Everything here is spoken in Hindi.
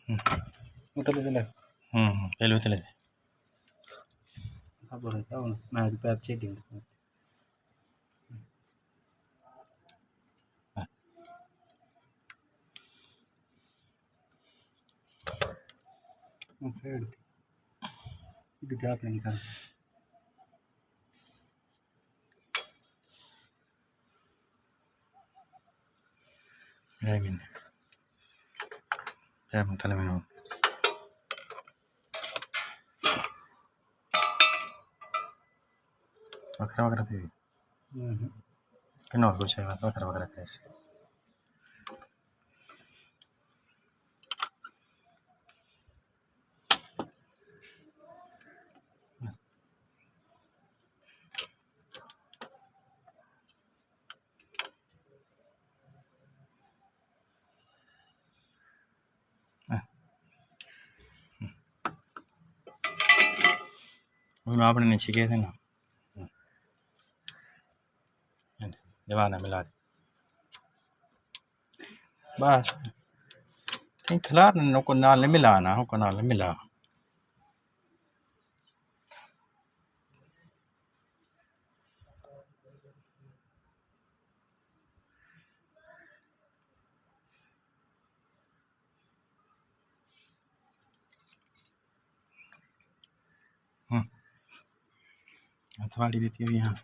उतरले पहले उतले साबर ना पैर चेटिंग साइड इधर आपने निकाल Yamin. Yamin tala minun. Wakra tadi. Kenal gue cewek wakra kreasi. आपने नीचे किए थे ना दीवाना मिला बस खिलार को नाल मिला ना को नाल मिला अथवा दी थी यहाँ